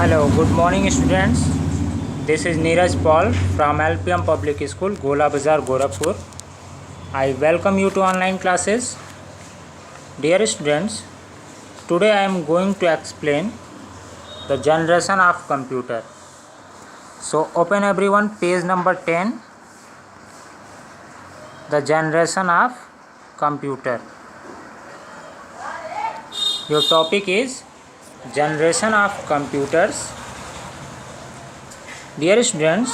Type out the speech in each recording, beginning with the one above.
Hello, good morning students. This is Neeraj Paul from LPM Public School, Gola Bazar, Gorakhpur. I welcome you to online classes. Dear students, today I am going to explain the generation of computer. So open everyone page number 10, the generation of computer. Your topic is generation of computers. Dear students,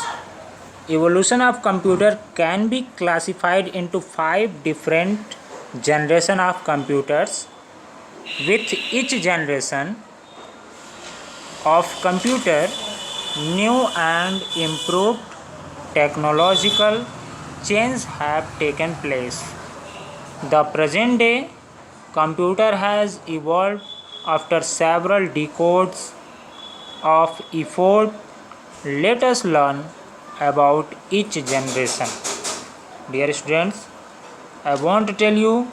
evolution of computer can be classified into 5 different generation of computers. With each generation of computer, new and improved technological changes have taken place. The present day computer has evolved after several decades of effort. Let us learn about each generation. Dear students, I want to tell you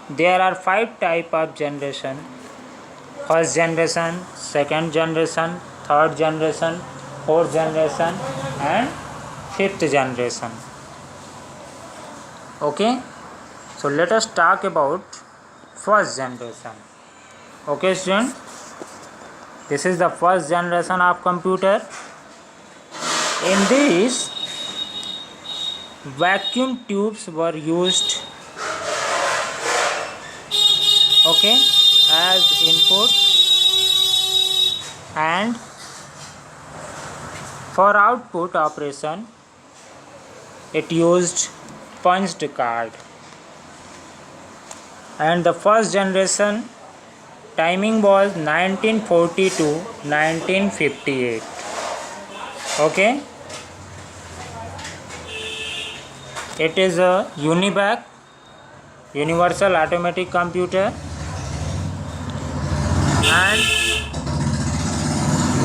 there are 5 types of generation. First generation, second generation, third generation, fourth generation and fifth generation. Okay, so let us talk about first generation. Okay students, this is the first generation of computer. In this, vacuum tubes were used, okay, as input, and for output operation it used punched card. And the first generation timing was 1940 to 1958. Okay, it is a UNIVAC, universal automatic computer. And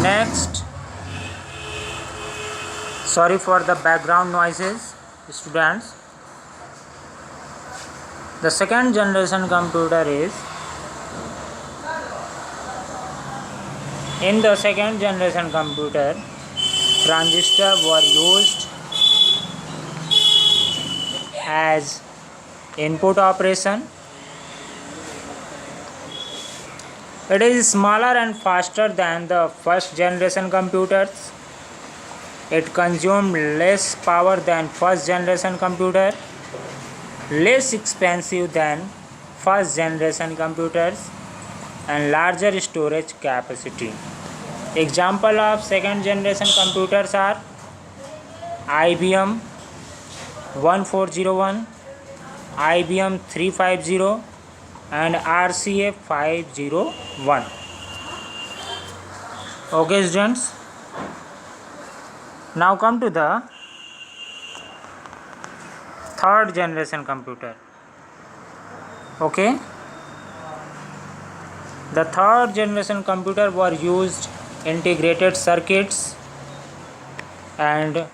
next, sorry for the background noises students. The second generation computer is, in the second generation computer, transistors were used as input operation. It is smaller and faster than the first generation computers. It consumed less power than first generation computer, less expensive than first generation computers, and larger storage capacity. Example of second generation computers are IBM 1401, IBM 350 and RCA 501. Okay students, now come to the third generation computer. Okay, the third generation computer were used integrated circuits and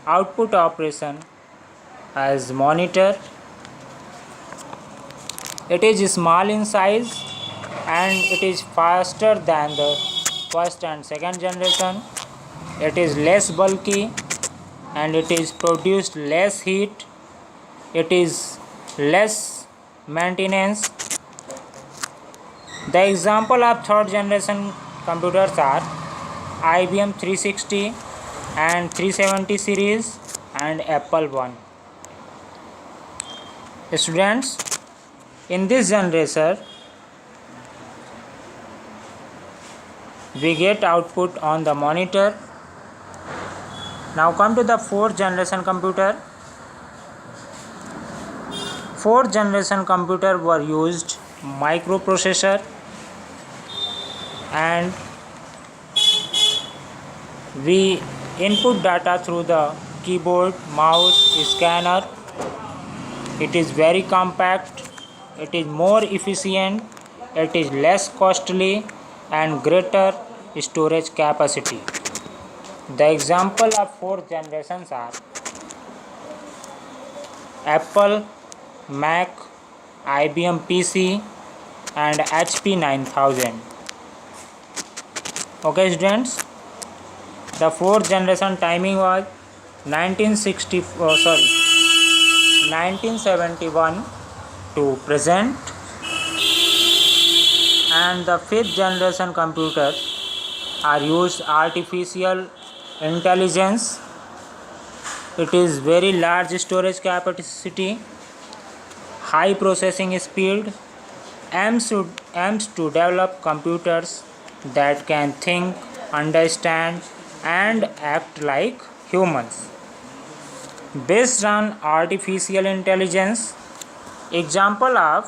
output operation as monitor. It is small in size and it is faster than the first and second generation. It is less bulky and it is produced less heat. It is less maintenance. The example of third generation computers are IBM 360 and 370 series and Apple I. Students, in this generation we get output on the monitor. Now come to the fourth generation computer. Fourth generation computer were used microprocessor and we input data through the keyboard, mouse, scanner. It is very compact, it is more efficient, it is less costly and greater storage capacity. The example of fourth generations are Apple, Mac, IBM PC and HP 9000. Okay students, The fourth generation timing was 1971 to present, and the fifth generation computers are used artificial intelligence. It is very large storage capacity, high processing speed, aims to develop computers that can think, understand, and act like humans. Based on artificial intelligence, example of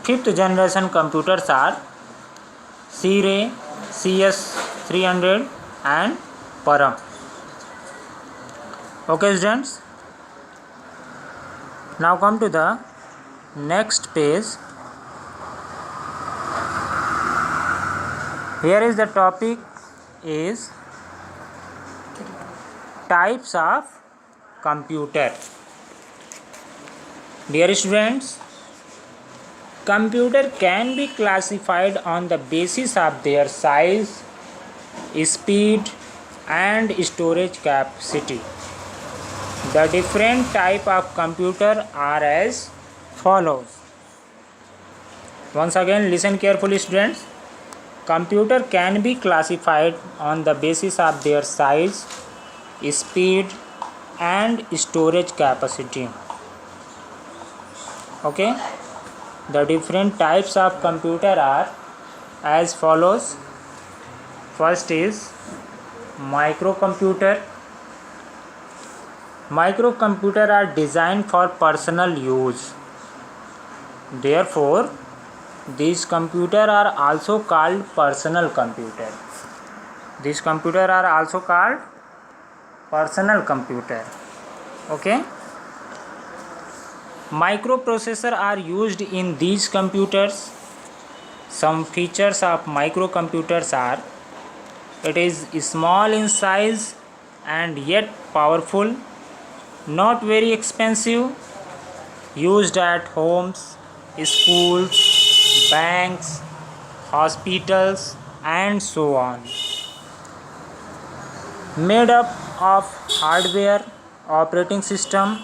fifth generation computers are C-Ray, CS300, and Param. Okay students, now come to the next page. Here is the topic is types of computer. Dear students, computer can be classified on the basis of their size, speed, and storage capacity. The different type of computer are as follows. Once again, listen carefully students. Computer can be classified on the basis of their size, speed, and storage capacity. Okay, the different types of computer are as follows. First is microcomputer. Microcomputer are designed for personal use. Therefore, these computers are also called personal computer. These computers are also called personal computer. Okay. Microprocessors are used in these computers. Some features of microcomputers are: it is small in size and yet powerful, not very expensive, used at homes, schools, banks, hospitals, and so on. Made up of hardware, operating system,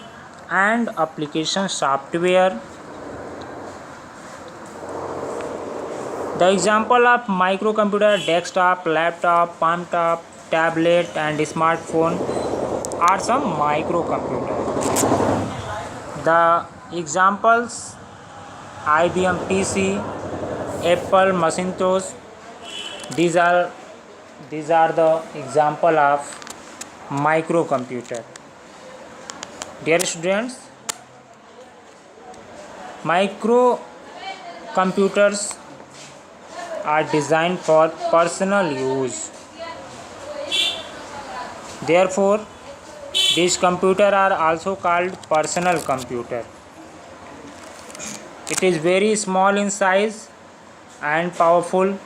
and application software. The example of microcomputer: desktop, laptop, palm top, tablet, and smartphone are some microcomputer. The examples: IBM PC, Apple Macintosh. These are the example of microcomputer. Dear students, microcomputers are designed for personal use. Therefore, these computers are also called personal computer. It is very small in size and powerful.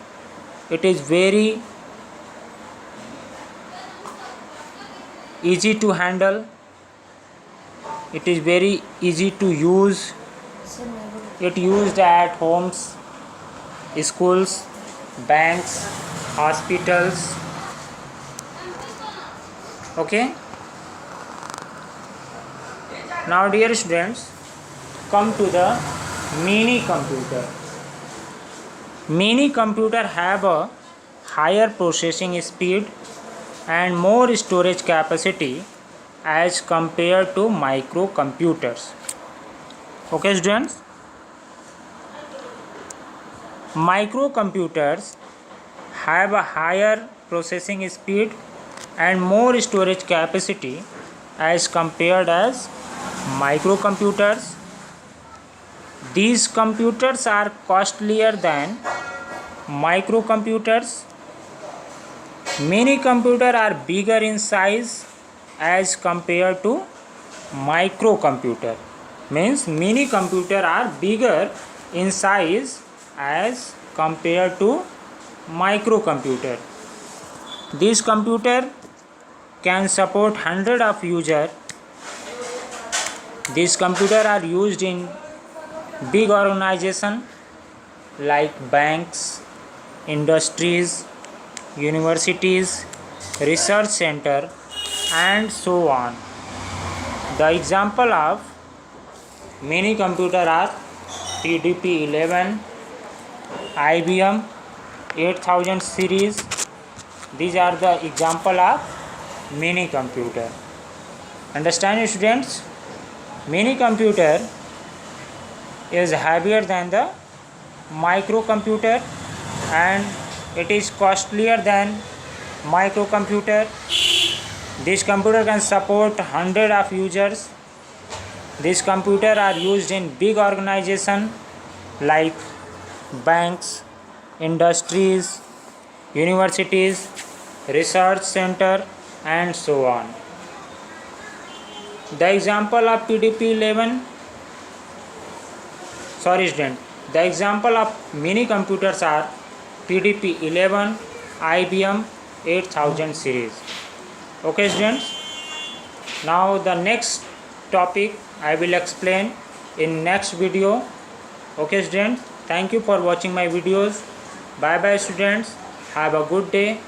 It is very easy to handle. It is very easy to use. It used at homes, schools, banks, hospitals. Okay. Now dear students, come to the mini computer. Mini computer have a higher processing speed and more storage capacity as compared to microcomputers. Okay students, microcomputers have a higher processing speed and more storage capacity as compared as microcomputers. These computers are costlier than microcomputers. Mini computers are bigger in size as compared to microcomputer. Means mini computers are bigger in size as compared to microcomputer. This computer can support hundreds of users. These computers are used in big organizations like banks, industries, universities, research center, and so on. The example of mini computer are TDP-11, IBM 8000 series. These are the example of mini computer. Understand, students? Mini computer is heavier than the microcomputer and it is costlier than microcomputer. This computer can support hundreds of users. These computers are used in big organizations like banks, industries, universities, research center, and so on. The example of TDP-11, the example of mini computers are TDP-11, IBM 8000 series. Okay, students. Now the next topic I will explain in next video. Okay, students. Thank you for watching my videos. Bye bye, students. Have a good day.